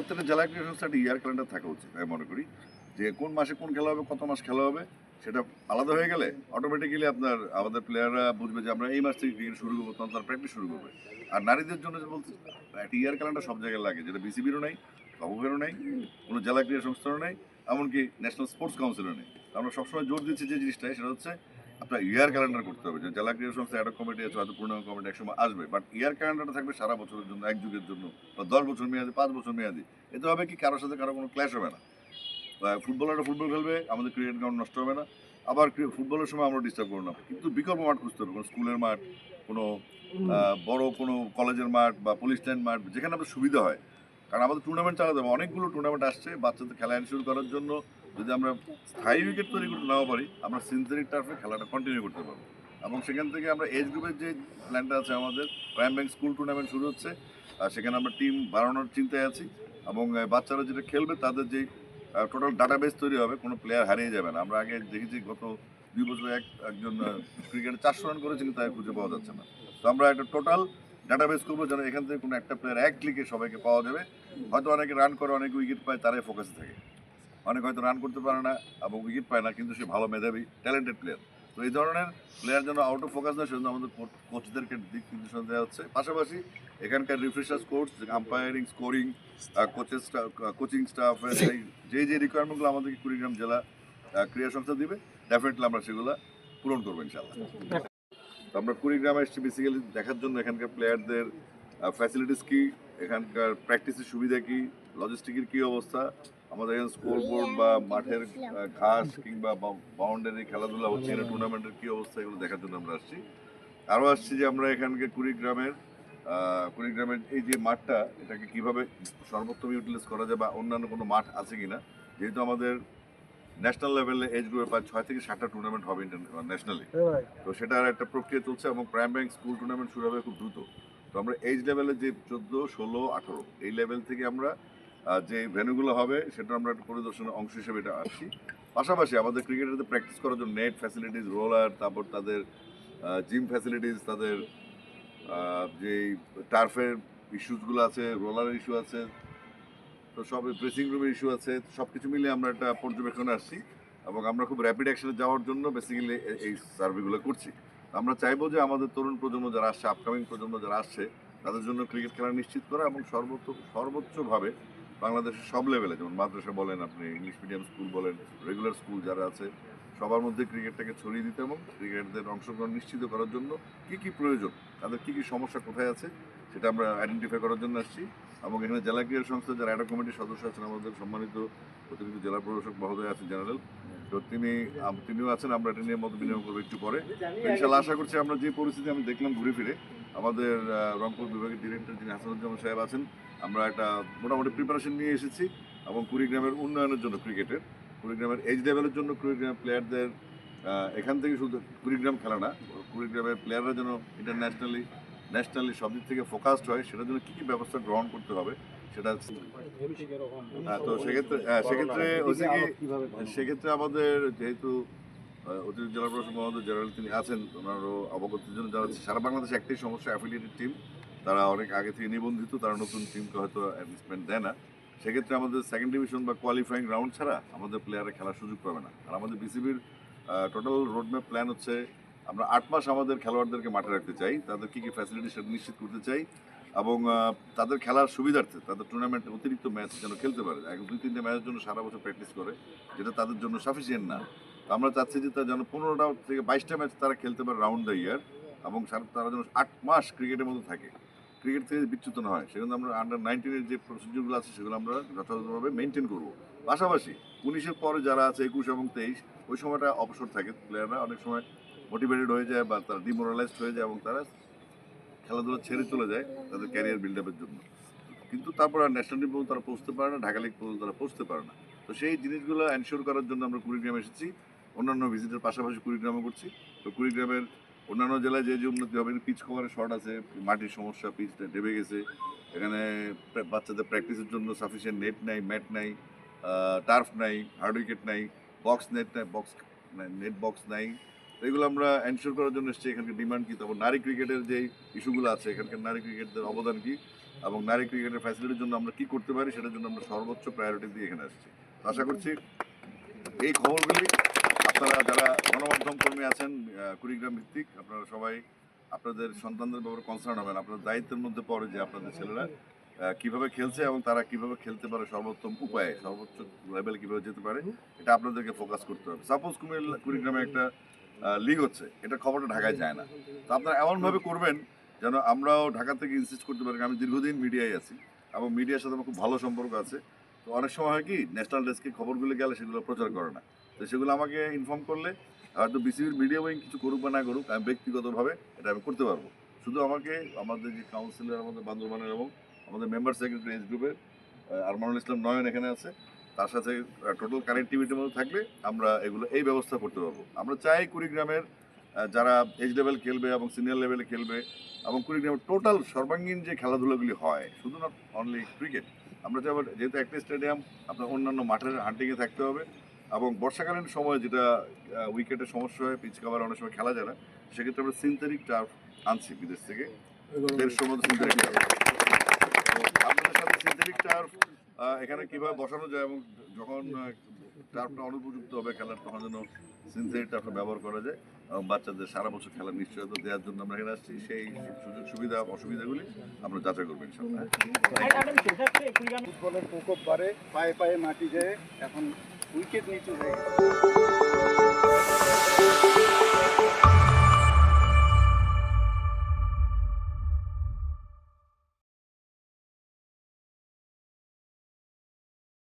প্রত্যেকটা জেলা ক্রীড়া সংস্থা একটা ইয়ার ক্যালেন্ডার থাকা উচিত আমি মনে করি, যে কোন মাসে কোন খেলা হবে, কত মাস খেলা হবে, সেটা আলাদা হয়ে গেলে অটোমেটিক্যালি আপনার আমাদের প্লেয়াররা বুঝবে যে আমরা এই মাস থেকে ক্রিকেট শুরু করবো, তখন তারা প্র্যাকটিস শুরু করবে। আর নারীদের জন্য যে বলতে একটা ইয়ার ক্যালেন্ডার সব জায়গায় লাগে, যেটা বিসিবিরও নেই, বাবুঘেরও নেই, কোনো জেলা ক্রীড়া সংস্থারও নেই, এমনকি ন্যাশনাল স্পোর্টস কাউন্সিলও নেই। আমরা সবসময় জোর দিচ্ছি যে জিনিসটা, সেটা হচ্ছে আপনার ইয়ার ক্যালেন্ডার করতে হবে। যে জেলা ক্রীড়া সংস্থা একটা কমিটি আছে, হয়তো পূর্ণাঙ্গ কমিটি একসময় আসবে, বাট ইয়ার ক্যালেন্ডারটা থাকবে সারা বছরের জন্য, এক যুগের জন্য, বা 10 বছর মেয়াদি, 5 বছর মেয়াদি। এতে হবে কি, কারোর সাথে কারো কোনো ক্ল্যাশ হবে না। ফুটবলাররা ফুটবল খেলবে, আমাদের ক্রিকেট গ্রাউন্ড নষ্ট হবে না। আবার ফুটবলের সময় আমরা ডিস্টার্ব করবো না, কিন্তু বিকল্প মাঠ খুঁজতে হবে, কোনো স্কুলের মাঠ, কোনো বড় কোনো কলেজের মাঠ বা পুলিশ লাইন মাঠ, যেখানে আমাদের সুবিধা হয়। কারণ আমাদের টুর্নামেন্ট চালাতে হবে, অনেকগুলো টুর্নামেন্ট আসছে বাচ্চাদের খেলা এনশিওর করার জন্য। যদি আমরা স্থায়ী উইকেট তৈরি করতে নাও পারি, আমরা সিনথেটিক টার্ফে খেলাটা কন্টিনিউ করতে পারবো। এবং সেখান থেকে আমরা এজ গ্রুপের যে প্ল্যানটা আছে আমাদের, প্রাইম ব্যাংক স্কুল টুর্নামেন্ট শুরু হচ্ছে, আর সেখানে আমরা টিম বাড়ানোর চিন্তায় আছি। এবং বাচ্চারা যেটা খেলবে তাদের যে টোটাল ডাটাবেস তৈরি হবে, কোনো প্লেয়ার হারিয়ে যাবে না। আমরা আগে দেখেছি গত 2 বছরে একজন ক্রিকেটে 400 রান করেছে, কিন্তু তাকে খুঁজে পাওয়া যাচ্ছে না। তো আমরা একটা টোটাল ডাটাবেস করবো, যেন এখান থেকে কোনো একটা প্লেয়ার এক ক্লিকে সবাইকে পাওয়া যাবে। হয়তো অনেকে রান করে, অনেকে উইকেট পায়, তারাই ফোকাসে থাকে। অনেক হয়তো রান করতে পারে না এবং উইকেট পায় না, কিন্তু সে ভালো মেধাবী ট্যালেন্টেড প্লেয়ার। তো এই ধরনের প্লেয়ার যেন আউট অফ ফোকাস না, সেজন্য আমাদের কোচদেরকে দিক নির্দেশনা দেওয়া হচ্ছে। পাশাপাশি এখানকার রিফ্রেশার্স কোর্স, আম্পায়ারিং, স্কোরিং, কোচের কোচিং স্টাফের যে রিকোয়ারমেন্টগুলো আমাদেরকে কুড়িগ্রাম জেলা ক্রীড়া সংস্থা দিবে, ডেফিনেটলি আমরা সেগুলো পূরণ করবো ইনশাল্লাহ। তো আমরা কুড়িগ্রামে এসেছি বেসিক্যালি দেখার জন্য এখানকার প্লেয়ারদের ফ্যাসিলিটিস কী, এখানকার প্র্যাকটিসের সুবিধা কী, লজিস্টিকের কী অবস্থা, আমাদের এখানে স্কোর বোর্ড বা মাঠের ঘাস কিংবা বাউন্ডারি খেলাধুলা হচ্ছে না, টুর্নামেন্টের কী অবস্থা, এগুলো দেখার জন্য আমরা আসছি। আরও আসছি যে আমরা এখানকার কুড়িগ্রামের এই যে মাঠটা, এটাকে কীভাবে সর্বোত্তম ইউটিলাইজ করা যায়, বা অন্যান্য কোনো মাঠ আছে কিনা। যেহেতু আমাদের ন্যাশনাল লেভেলে এজ গ্রুপে প্রায় 6 থেকে 7টা টুর্নামেন্ট হবে ন্যাশনালি, তো সেটার একটা প্রক্রিয়া চলছে। এবং প্রাইম ব্যাংক স্কুল টুর্নামেন্ট শুরু হবে খুব দ্রুত। তো আমরা এজ লেভেলে যে 14, 16, 18 এই লেভেল থেকে আমরা যে ভেন্যুগুলো হবে, সেটা আমরা একটা পরিদর্শনের অংশ হিসেবে এটা আসছি। পাশাপাশি আমাদের ক্রিকেটারদের প্র্যাকটিস করার জন্য নেট ফ্যাসিলিটিস, রোলার, তারপর তাদের জিম ফ্যাসিলিটিস, তাদের যে টার্ফের ইস্যুসগুলো আছে, রোলারের ইস্যু আছে, তো সব ড্রেসিং রুমের ইস্যু আছে, সব কিছু মিলে আমরা একটা পর্যবেক্ষণে আসছি। এবং আমরা খুব র্যাপিড অ্যাকশনে যাওয়ার জন্য বেসিক্যালি এই সার্ভেগুলো করছি। আমরা চাইবো যে আমাদের তরুণ প্রজন্ম যারা আসছে, আপকামিং প্রজন্ম যারা আসছে, তাদের জন্য ক্রিকেট খেলা নিশ্চিত করা, এবং সর্বোচ্চভাবে বাংলাদেশের সব লেভেলে, যেমন মাদ্রাসা বলেন, আপনি ইংলিশ মিডিয়াম স্কুল বলেন, রেগুলার স্কুল যারা আছে, সবার মধ্যে ক্রিকেটটাকে ছড়িয়ে দিতে এবং ক্রিকেটারদের অংশগ্রহণ নিশ্চিত করার জন্য কী কী প্রয়োজন, তাদের কী কী সমস্যা কোথায় আছে, সেটা আমরা আইডেন্টিফাই করার জন্য আসছি। এবং এখানে জেলা ক্রীড়া সংস্থা যারা একটা কমিটির সদস্য আছেন, আমাদের সম্মানিত অতিরিক্ত জেলা প্রশাসক মহোদয় আছেন জেনারেল, তো তিনিও আছেন। আমরা এটা নিয়ে মত বিনিময় করবো একটু পরে। ইনশাল্লাহ আশা করছি আমরা যে পরিস্থিতি আমি দেখলাম ঘুরে ফিরে, আমাদের রংপুর বিভাগের ডিরেক্টর যিনি হাসানুজ্জামান সাহেব আছেন, আমরা একটা মোটামুটি প্রিপারেশন নিয়ে এসেছি। এবং কুড়িগ্রামের উন্নয়নের জন্য, কুড়িগ্রামের এজ লেভেলের জন্য, কুড়িগ্রামের প্লেয়ারদের এখান থেকে শুধু কুড়িগ্রাম খেলা না, কুড়িগ্রামের প্লেয়াররা যেন ন্যাশনালি সব দিক থেকে ফোকাসড হয়, সেটার জন্য কী কী ব্যবস্থা গ্রহণ করতে হবে সেটা। তো সেক্ষেত্রে আমাদের যেহেতু অতিরিক্ত জেলা প্রশাসক মহোদয় জেনারেল তিনি আছেন, ওনারও অবগতির জন্য জানাচ্ছি, সারা বাংলাদেশে একটাই সমস্যা, অ্যাফিলিয়েটেড টিম তারা অনেক আগে থেকে নিবন্ধিত, তারা নতুন টিমকে হয়তো অ্যাডভার্টাইজমেন্ট দেয় না। সেক্ষেত্রে আমাদের সেকেন্ড ডিভিশন বা কোয়ালিফাইং রাউন্ড ছাড়া আমাদের প্লেয়াররা খেলার সুযোগ পাবে না। আর আমাদের বিসিবির টোটাল রোডম্যাপ প্ল্যান হচ্ছে, আমরা 8 মাস আমাদের খেলোয়াড়দেরকে মাঠে রাখতে চাই, তাদের কী কী ফ্যাসিলিটি সেটা নিশ্চিত করতে চাই, এবং তাদের খেলার সুবিধার্থে তাদের টুর্নামেন্টে অতিরিক্ত ম্যাচ যেন খেলতে পারে। এক 2-3টে ম্যাচের জন্য সারা বছর প্র্যাকটিস করে, যেটা তাদের জন্য সাফিসিয়েন্ট না। তো আমরা চাচ্ছি যে তারা যেন 15টা থেকে 22টা ম্যাচ তারা খেলতে পারে রাউন্ড দ্য ইয়ার, এবং তারা যেন 8 মাস ক্রিকেটের মধ্যে থাকে, ক্রিকেট থেকে বিচ্যুত না হয়। সেজন্য আমরা আন্ডার-19-এর যে প্রসিডিউরগুলো আছে সেগুলো আমরা যথাযথভাবে মেনটেন করবো। পাশাপাশি 19-এর পরে যারা আছে, 21 এবং 23, ওই সময়টা অবসর থাকে, প্লেয়াররা অনেক সময় মোটিভেটেড হয়ে যায় বা তারা ডিমোরালাইজড হয়ে যায় এবং তারা খেলাধুলা ছেড়ে চলে যায় তাদের ক্যারিয়ার বিল্ড আপের জন্য। কিন্তু তারপর আর ন্যাশনাল টিম পর্যন্ত তারা পৌঁছতে পারে না, ঢাকা লিগ পর্যন্ত তারা পৌঁছতে পারে না। তো সেই জিনিসগুলো এনশিওর করার জন্য আমরা কুড়িগ্রামে এসেছি, অন্যান্য ভিজিটের পাশাপাশি কুড়িগ্রামে করছি। তো কুড়িগ্রামের অন্যান্য জেলায় যে উন্নতি হবে, পিচ কভারের শর্ট আছে, মাটির সমস্যা, পিচটা ডেবে গেছে, এখানে বাচ্চাদের প্র্যাকটিসের জন্য সাফিসিয়েন্ট নেট নাই, ম্যাট নাই, টার্ফ নাই, হার্ড উইকেট নাই, বক্স নেট নাই, নেট বক্স নাই। তো এগুলো আমরা এনশিওর করার জন্য এসেছি। এখানকার ডিমান্ড কী, তারপর নারী ক্রিকেটের যে ইস্যুগুলো আছে, এখানকার নারী ক্রিকেটদের অবদান কী এবং নারী ক্রিকেটের ফ্যাসিলিটির জন্য আমরা কী করতে পারি, সেটার জন্য আমরা সর্বোচ্চ প্রায়োরিটি দিয়ে এখানে আসছি। আশা করছি এই খবরগুলি আপনারা যারা গণমাধ্যম কর্মী আছেন কুড়িগ্রাম ভিত্তিক, আপনারা সবাই আপনাদের সন্তানদের ব্যাপারে কনসার্ন হবেন। আপনার দায়িত্বের মধ্যে পড়ে যে আপনাদের ছেলেরা কিভাবে খেলছে এবং তারা কিভাবে খেলতে পারে সর্বোত্তম উপায়ে, সর্বোচ্চ লেভেল কিভাবে যেতে পারে, এটা আপনাদেরকে ফোকাস করতে হবে। সাপোজ কুড়িগ্রামে একটা লিগ হচ্ছে, এটা খবরটা ঢাকায় যায় না, তো আপনারা এমনভাবে করবেন যেন আমরাও ঢাকা থেকে ইনসিস্ট করতে পারি। আমি দীর্ঘদিন মিডিয়ায় আছি এবং মিডিয়ার সাথে আমার খুব ভালো সম্পর্ক আছে। তো অনেক সময় হয় কি, ন্যাশনাল ডেস্কে খবরগুলো গেলে সেগুলো প্রচার করে না, তো সেগুলো আমাকে ইনফর্ম করলে হয়তো বিসিবির মিডিয়া উইং কিছু করুক বা না করুক, আমি ব্যক্তিগতভাবে এটা আমি করতে পারবো। শুধু আমাকে আমাদের যে কাউন্সিলর, আমাদের বান্দরবানের এবং আমাদের মেম্বার সেক্রেটারি এজ গ্রুপের আরমানুল ইসলাম নয়ন এখানে আছে, তার সাথে টোটাল কানেক্টিভিটির মধ্যে থাকলে আমরা এগুলো এই ব্যবস্থা করতে পারবো। আমরা চাই কুড়িগ্রামের যারা এজ লেভেল খেলবে এবং সিনিয়র লেভেলে খেলবে এবং কুড়িগ্রামের টোটাল সর্বাঙ্গীন যে খেলাধুলাগুলি হয়, শুধু নট অনলি ক্রিকেট, আমরা চাই যেহেতু একটা স্টেডিয়াম আপনার অন্যান্য মাঠের হান্টিংয়ে থাকতে হবে এবং বর্ষাকালীন সময় যেটা উইকেটের সমস্যা হয়, পিচ কাভার অনেক সময় খেলা যায় না, সেক্ষেত্রে আমরা সিনথেটিক টার্ফ আনছি বিদেশ থেকে 150 মতো সিনথেটিক টার্ফ। তো আপনাদের সাথে সিনথেটিক টার্ফ এখানে কীভাবে বসানো যায় এবং যখন টার্ফটা অনুপযুক্ত হবে খেলার, তখন যেন সিনথেটিক টার্ফটা ব্যবহার করা যায় এবং বাচ্চাদের সারা বছর খেলার নিশ্চয়তা দেওয়ার জন্য আমরা এখানে আসছি। সেই সুযোগ সুবিধা অসুবিধাগুলি আমরা যাচাই করবো ইনশাআল্লাহ। ফুটবলের প্রকোপ বাড়ে, পায়ে পায়ে মাটি যায়, এখন উইকেট নিচু হয়ে গেছে।